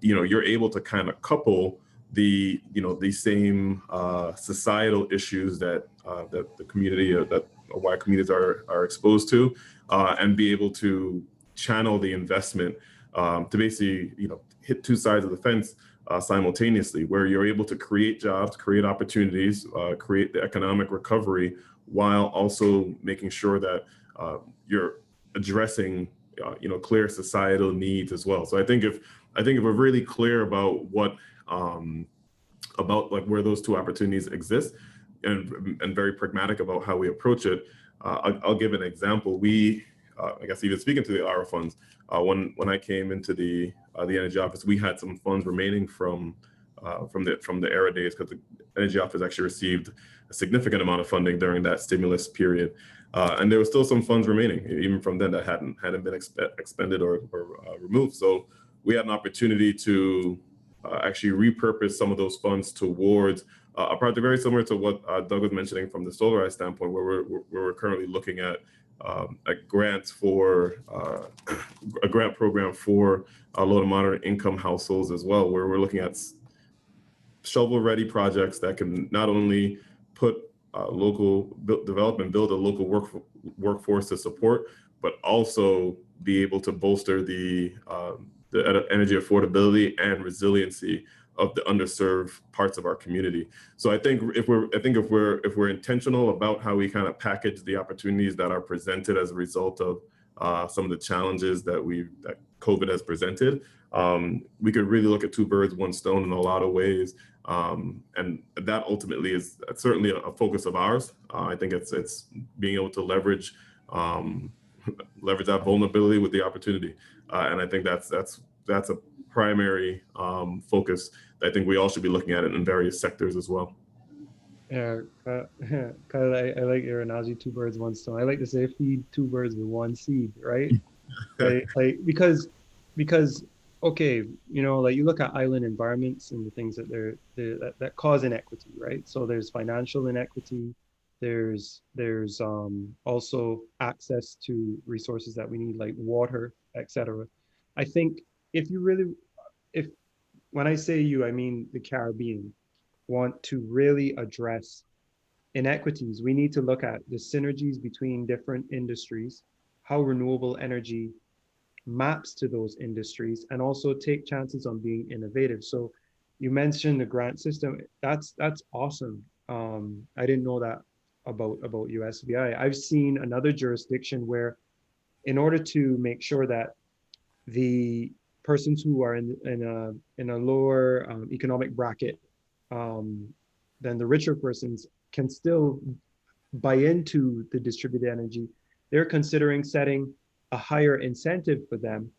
You're able to kind of couple the same societal issues that the community, that wide communities are exposed to, and be able to channel the investment to basically hit two sides of the fence simultaneously, where you're able to create jobs, create opportunities, create the economic recovery, while also making sure that you're addressing clear societal needs as well. So I think if we're really clear about what about like where those two opportunities exist, and very pragmatic about how we approach it, I'll give an example. I guess even speaking to the ARA funds, when I came into the energy office, we had some funds remaining from the ERA days, because the energy office actually received a significant amount of funding during that stimulus period, and there was still some funds remaining even from then that hadn't been expended or removed. So we had an opportunity to actually repurpose some of those funds towards a project very similar to what Doug was mentioning from the solarized standpoint, where we're currently looking at grants for a grant program for low to moderate income households as well, where we're looking at shovel-ready projects that can not only put develop and build a local workforce to support, but also be able to bolster the energy affordability and resiliency of the underserved parts of our community. So I think if we're intentional about how we kind of package the opportunities that are presented as a result of some of the challenges that COVID has presented, we could really look at two birds, one stone in a lot of ways. And that ultimately is certainly a focus of ours. I think it's being able to leverage that vulnerability with the opportunity. And I think that's a primary focus that I think we all should be looking at it in various sectors as well. Yeah, Kyle, I like your analogy, two birds, one stone. I like to say feed two birds with one seed, right? because okay, like you look at island environments and the things that cause inequity, right? So there's financial inequity, there's also access to resources that we need, like water, etc. I think if when I say you, I mean the Caribbean, want to really address inequities, we need to look at the synergies between different industries, how renewable energy maps to those industries, and also take chances on being innovative. So you mentioned the grant system. That's awesome. I didn't know that about USVI. I've seen another jurisdiction where, in order to make sure that the persons who are in a lower economic bracket than the richer persons can still buy into the distributed energy, they're considering setting a higher incentive for them.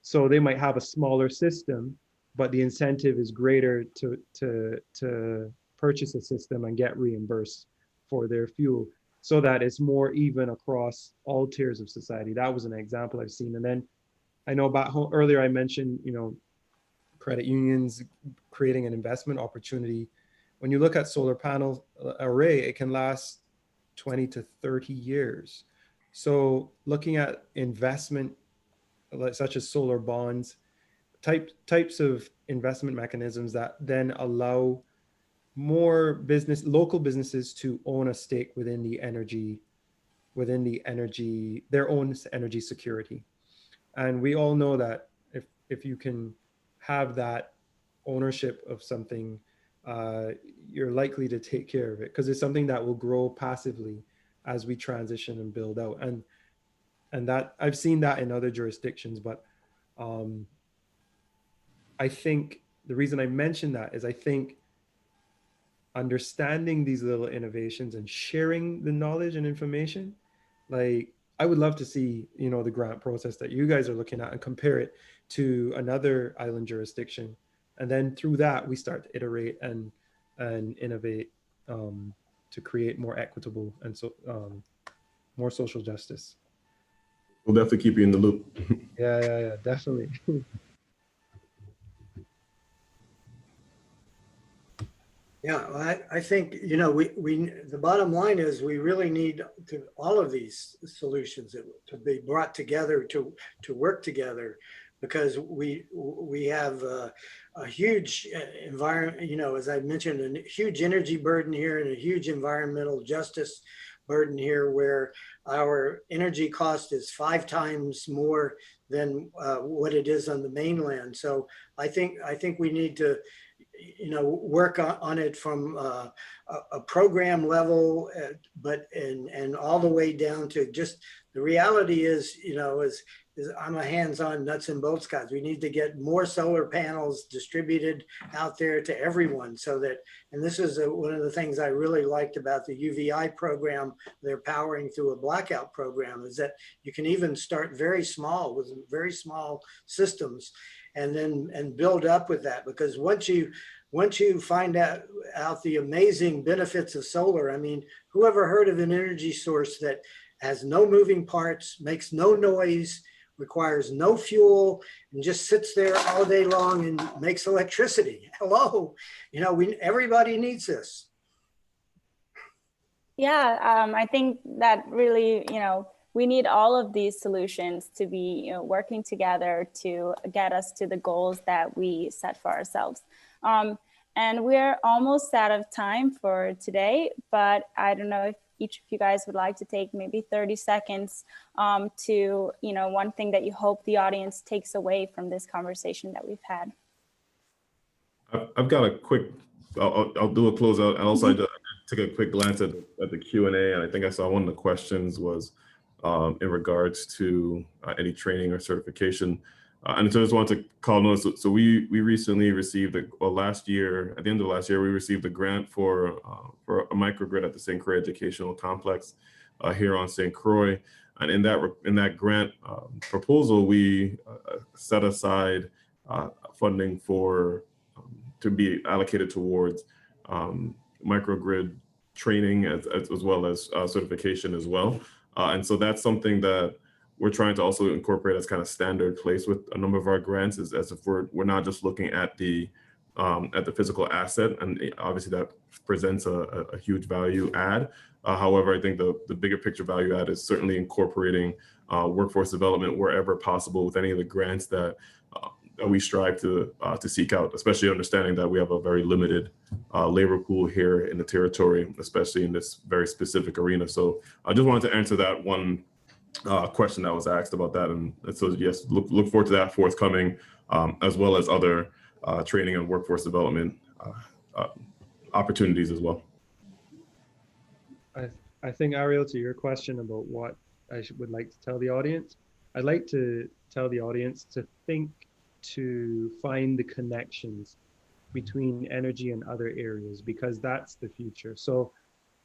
So they might have a smaller system, but the incentive is greater to purchase a system and get reimbursed for their fuel, so that it's more even across all tiers of society. That was an example I've seen. And then I know about earlier I mentioned, credit unions creating an investment opportunity. When you look at solar panel array, it can last 20 to 30 years. So looking at investment such as solar bonds, types of investment mechanisms that then allow more local businesses to own a stake within their own energy security. And we all know that if you can have that ownership of something, you're likely to take care of it, because it's something that will grow passively as we transition and build out. And that I've seen that in other jurisdictions, but I think the reason I mention that is I think understanding these little innovations and sharing the knowledge and information, like I would love to see, the grant process that you guys are looking at and compare it to another island jurisdiction. And then through that, we start to iterate and innovate to create more equitable and more social justice. We'll definitely keep you in the loop. Yeah, definitely. Yeah, I think, the bottom line is we really need all of these solutions to be brought together, to work together, because we have a huge environment, as I mentioned, a huge energy burden here and a huge environmental justice burden here, where our energy cost is 5 times more than what it is on the mainland. So I think we need to work on it from a program level, but all the way down to just the reality is, is I'm a hands-on nuts and bolts guy. We need to get more solar panels distributed out there to everyone, so that, and this is one of the things I really liked about the UVI program, they're powering through a blackout program, is that you can even start very small with very small systems, and build up with that. Because once you find out the amazing benefits of solar, I mean, whoever heard of an energy source that has no moving parts, makes no noise, requires no fuel, and just sits there all day long and makes electricity? Hello, everybody needs this. Yeah, I think that really, we need all of these solutions to be working together to get us to the goals that we set for ourselves. And we're almost out of time for today, but I don't know if each of you guys would like to take maybe 30 seconds to, one thing that you hope the audience takes away from this conversation that we've had. I've got a quick, I'll do a closeout, and also I took a quick glance at the Q&A, and I think I saw one of the questions was in regards to any training or certification. And so I just wanted to call notice. So we recently received, last year, at the end of last year, we received a grant for a microgrid at the St. Croix Educational Complex here on St. Croix. And in that grant proposal, we set aside funding to be allocated towards microgrid training as well as certification as well. And so that's something that we're trying to also incorporate as kind of standard place with a number of our grants, as if we're not just looking at the physical asset, and obviously that presents a huge value add. However, I think the bigger picture value add is certainly incorporating workforce development wherever possible with any of the grants that we strive to seek out, especially understanding that we have a very limited labor pool here in the territory, especially in this very specific arena. So I just wanted to answer that one question that was asked about that. And so yes, look forward to that forthcoming, as well as other training and workforce development opportunities as well. I think, Ariel, to your question about what I would like to tell the audience, I'd like to tell the audience to think, to find the connections between energy and other areas, because that's the future. So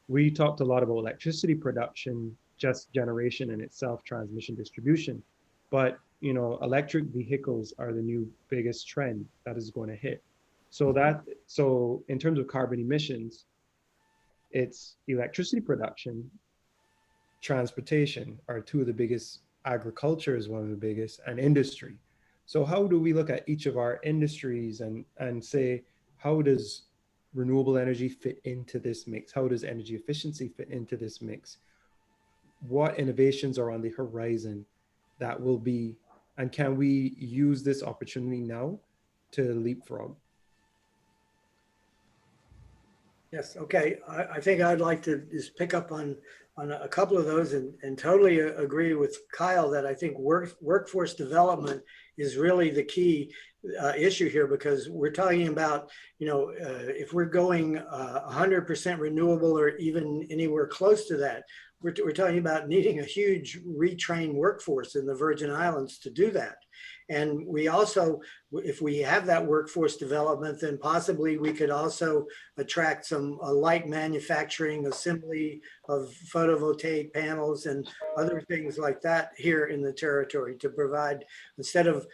we talked a lot about electricity production, just generation in itself, transmission, distribution, but electric vehicles are the new biggest trend that is going to hit. So in terms of carbon emissions, it's electricity production, transportation are two of the biggest, agriculture is one of the biggest, and industry. So how do we look at each of our industries and say, how does renewable energy fit into this mix? How does energy efficiency fit into this mix? What innovations are on the horizon that will be And can we use this opportunity now to leapfrog? Yes, okay. I think I'd like to just pick up on a couple of those and totally agree with Kyle that I think workforce development is really the key issue here, because we're talking about, if we're going 100% renewable or even anywhere close to that, we're talking about needing a huge retrained workforce in the Virgin Islands to do that. And we also, if we have that workforce development, then possibly we could also attract some light manufacturing, assembly of photovoltaic panels and other things like that here in the territory to provide, instead of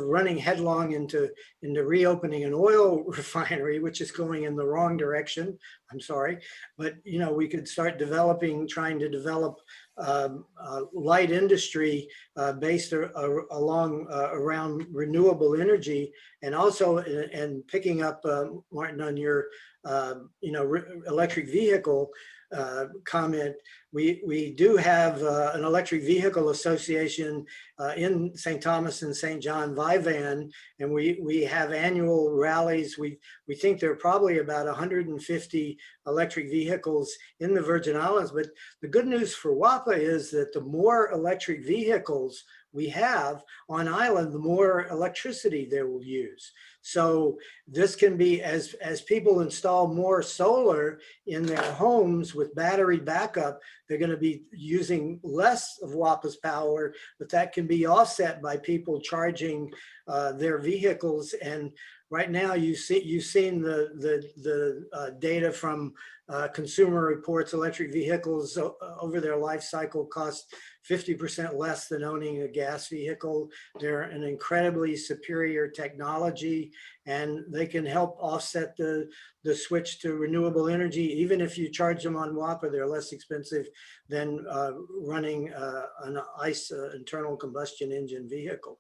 running headlong into reopening an oil refinery, which is going in the wrong direction. I'm sorry, but we could start trying to develop light industry based around renewable energy, and also and picking up Martyn on your electric vehicle comment. We do have an electric vehicle association in St. Thomas and St. John Vivan, and we have annual rallies. We think there are probably about 150 electric vehicles in the Virgin Islands, but the good news for WAPA is that the more electric vehicles we have on island, the more electricity they will use. So this can be, as people install more solar in their homes with battery backup, they're going to be using less of WAPA's power, but that can be offset by people charging their vehicles. And right now, you've seen the data from Consumer Reports. Electric vehicles over their life cycle cost 50% less than owning a gas vehicle. They're an incredibly superior technology, and they can help offset the switch to renewable energy. Even if you charge them on WAPA, they're less expensive than running an ICE internal combustion engine vehicle.